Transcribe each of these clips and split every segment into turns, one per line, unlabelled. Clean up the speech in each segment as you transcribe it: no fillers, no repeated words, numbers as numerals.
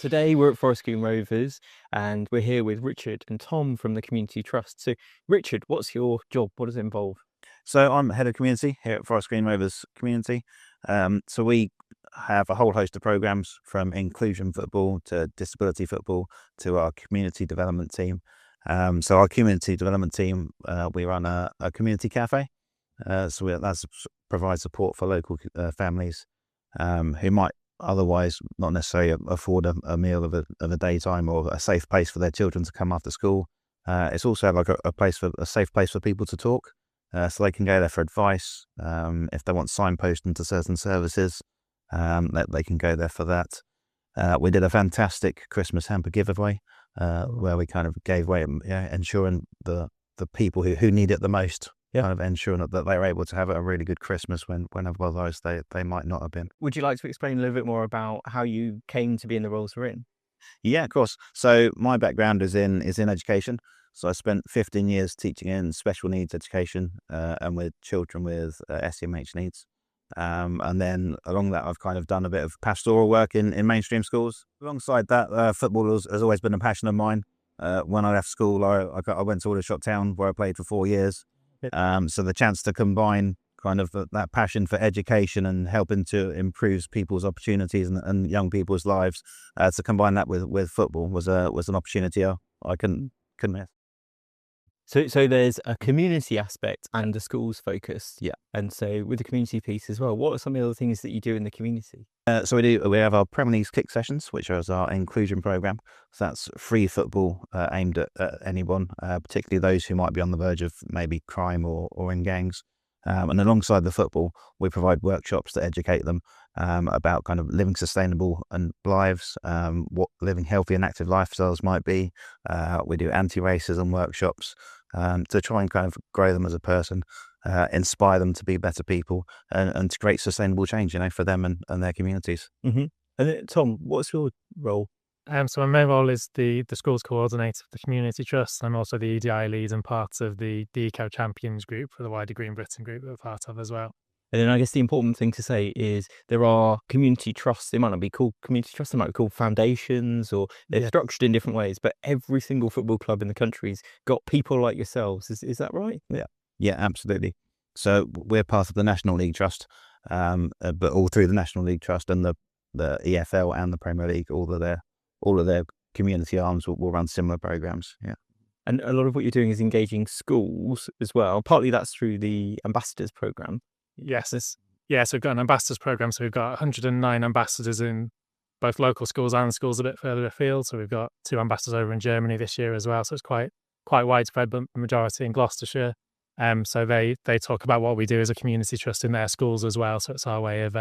Today we're at Forest Green Rovers and we're here with Richard and Tom from the Community Trust. So Richard, what's your job? What does it involve?
So I'm head of community here at Forest Green Rovers Community. So we have a whole host of programs from inclusion football to disability football to our community development team. So our community development team, we run a community cafe. That provides support for local families who might otherwise not necessarily afford a meal of a daytime or a safe place for their children to come after school. It's also like a safe place for people to talk. So they can go there for advice. If they want signposting to certain services, they can go there for that. We did a fantastic Christmas hamper giveaway where we kind of gave away, ensuring the people who need it the most, kind of ensuring that they were able to have a really good Christmas when otherwise they might not have been.
Would you like to explain a little bit more about how you came to be in the roles we're in?
Yeah, of course. So my background is in education. So I spent 15 years teaching in special needs education and with children with SEMH needs. And then along that, I've kind of done a bit of pastoral work in mainstream schools. Alongside that, football has always been a passion of mine. When I left school, I went to Aldershot Town where I played for 4 years. So the chance to combine kind of that passion for education and helping to improve people's opportunities and young people's lives, to combine that with football was an opportunity I couldn't miss.
So there's a community aspect and a schools focus.
Yeah.
And so with the community piece as well, what are some of the other things that you do in the community?
So we have our Premier League kick sessions, which is our inclusion program. So that's free football aimed at anyone, particularly those who might be on the verge of maybe crime or in gangs. And alongside the football, we provide workshops to educate them about kind of living sustainable and lives, what living healthy and active lifestyles might be. We do anti-racism workshops to try and kind of grow them as a person, inspire them to be better people and to create sustainable change, for them and their communities.
Mm-hmm. And then, Tom, what's your role?
So my main role is the schools coordinator for the Community Trust. I'm also the EDI lead and part of the Eco Champions group for the wider Green Britain group that we're part of as well.
And then I guess the important thing to say is there are community trusts. They might not be called community trusts, they might be called foundations, or they're structured in different ways. But every single football club in the country's got people like yourselves. Is that right?
Yeah, absolutely. So we're part of the National League Trust, but all through the National League Trust and the EFL and the Premier League, all of their community arms will run similar programs. Yeah.
And a lot of what you're doing is engaging schools as well. Partly that's through the ambassadors program.
Yes, so we've got an ambassadors program. So we've got 109 ambassadors in both local schools and schools a bit further afield. So we've got 2 ambassadors over in Germany this year as well. So it's quite widespread, but the majority in Gloucestershire. So they talk about what we do as a community trust in their schools as well. So it's our way of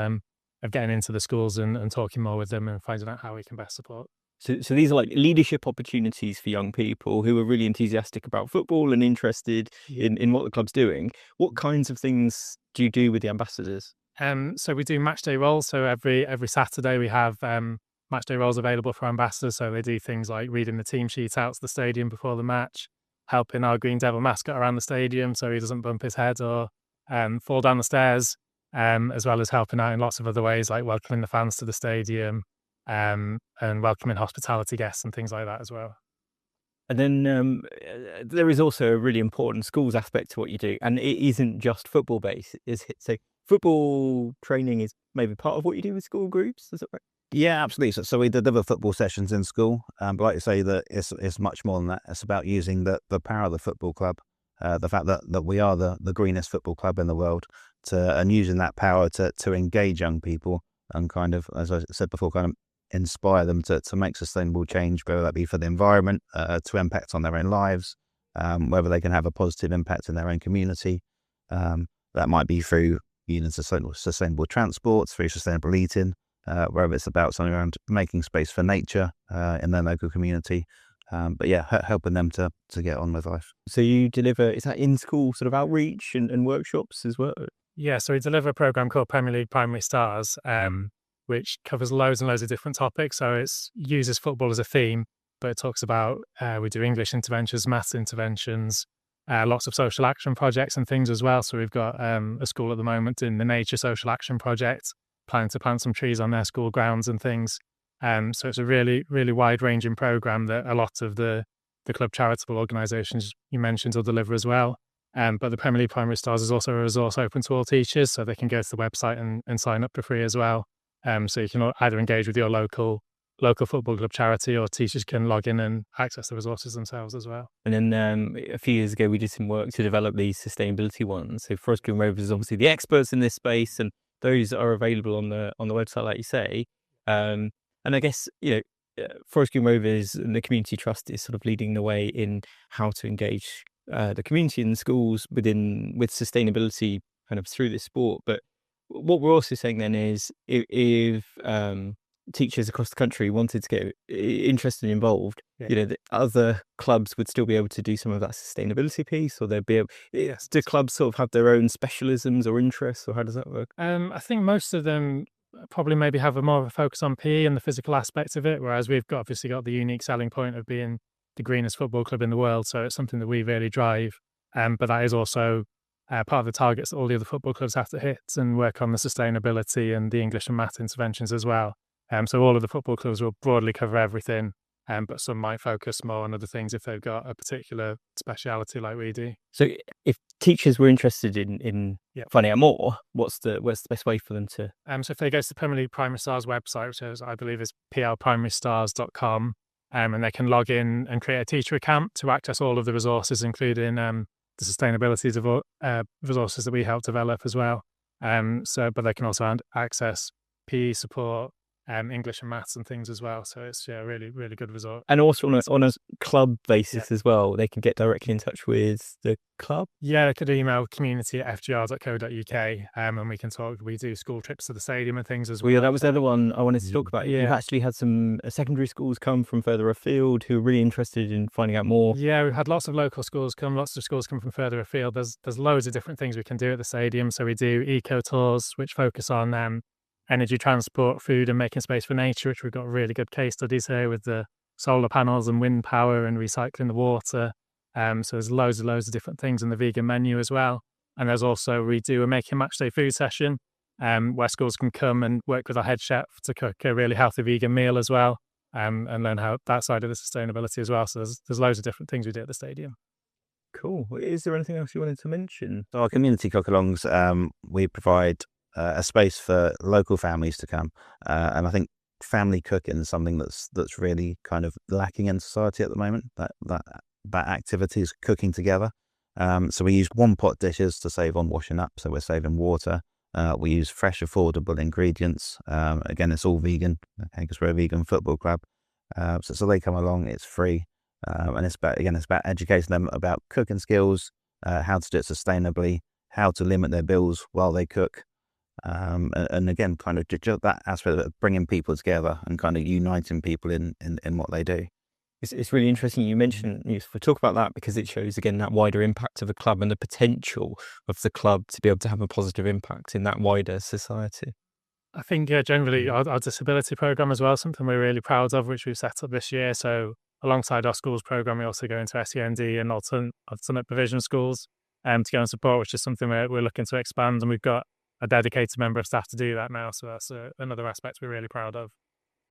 getting into the schools and talking more with them and finding out how we can best support.
So these are like leadership opportunities for young people who are really enthusiastic about football and interested in what the club's doing. What kinds of things do you do with the ambassadors?
So we do match day roles. So every Saturday we have match day roles available for ambassadors. So they do things like reading the team sheet out to the stadium before the match, helping our Green Devil mascot around the stadium so he doesn't bump his head or fall down the stairs, as well as helping out in lots of other ways like welcoming the fans to the stadium, and welcoming hospitality guests and things like that as well.
And then there is also a really important schools aspect to what you do, and it isn't just football based, is it? So football training is maybe part of what you do with school groups, is that right?
Yeah, absolutely. So we deliver football sessions in school, but like you say, that it's much more than that. It's about using the power of the football club, the fact that we are the greenest football club in the world, and using that power to engage young people and kind of, as I said before, kind of inspire them to make sustainable change, whether that be for the environment, to impact on their own lives, whether they can have a positive impact in their own community. That might be through sustainable transport, through sustainable eating, whether it's about something around making space for nature in their local community. But yeah, helping them to get on with life.
So you deliver, is that in school sort of outreach and workshops as well?
Yeah, so we deliver a program called Premier League Primary Stars, which covers loads and loads of different topics. So it uses football as a theme, but it talks about, we do English interventions, maths interventions, lots of social action projects and things as well. So we've got a school at the moment in the Nature Social Action Project, planning to plant some trees on their school grounds and things. So it's a really, really wide-ranging program that a lot of the club charitable organisations you mentioned will deliver as well. But the Premier League Primary Stars is also a resource open to all teachers, so they can go to the website and sign up for free as well. So you can either engage with your local football club charity, or teachers can log in and access the resources themselves as well.
And then a few years ago, we did some work to develop these sustainability ones. So Forest Green Rovers is obviously the experts in this space, and those are available on the website, like you say. And I guess, Forest Green Rovers and the Community Trust is sort of leading the way in how to engage the community and the schools with sustainability kind of through this sport. But what we're also saying then is if teachers across the country wanted to get interested and involved, the other clubs would still be able to do some of that sustainability piece, or they'd be able.
Yes.
Do clubs sort of have their own specialisms or interests, or how does that work?
I think most of them probably maybe have more of a focus on PE and the physical aspect of it, whereas we've obviously got the unique selling point of being the greenest football club in the world. So it's something that we really drive. But that is also part of the targets that all the other football clubs have to hit and work on the sustainability and the English and math interventions as well. So all of the football clubs will broadly cover everything, but some might focus more on other things if they've got a particular speciality like we do.
So if teachers were interested in finding out more, what's the best way for them to?
So if they go to the Premier League Primary Stars website, which I believe is plprimarystars.com, and they can log in and create a teacher account to access all of the resources, including the sustainability resources that we help develop as well. But they can also access PE support, English and maths and things as well. So it's a really, really good resort.
And also on a club basis as well, they can get directly in touch with the club?
Yeah, they could email community@fgr.co.uk, and we can talk. We do school trips to the stadium and things as well.
Well, yeah, that was the other one I wanted to talk about.
Yeah.
You've actually had some secondary schools come from further afield who are really interested in finding out more.
Yeah, we've had lots of local schools come, lots of schools come from further afield. There's loads of different things we can do at the stadium. So we do eco tours, which focus on energy transport, food, and making space for nature, which we've got really good case studies here with the solar panels and wind power and recycling the water. So there's loads of different things in the vegan menu as well. And there's also, we do a Making Matchday food session where schools can come and work with our head chef to cook a really healthy vegan meal as well, and learn how that side of the sustainability as well. So there's loads of different things we do at the stadium.
Cool. Is there anything else you wanted to mention?
So our community cook-alongs, we provide a space for local families to come, and I think family cooking is something that's really kind of lacking in society at the moment. That activity is cooking together. So we use one pot dishes to save on washing up, so we're saving water. We use fresh, affordable ingredients. Again, it's all vegan, because we're a vegan football club. So they come along, it's free, and it's about educating them about cooking skills, how to do it sustainably, how to limit their bills while they cook. And again, kind of just that aspect of bringing people together and kind of uniting people in what they do.
It's really interesting you mentioned, we talk about that because it shows again that wider impact of the club and the potential of the club to be able to have a positive impact in that wider society.
I think generally our disability program as well, something we're really proud of, which we've set up this year. So alongside our schools program, we also go into SEND and alternate provision schools to go and support, which is something we're looking to expand, and we've got a dedicated member of staff to do that now. So that's another aspect we're really proud of.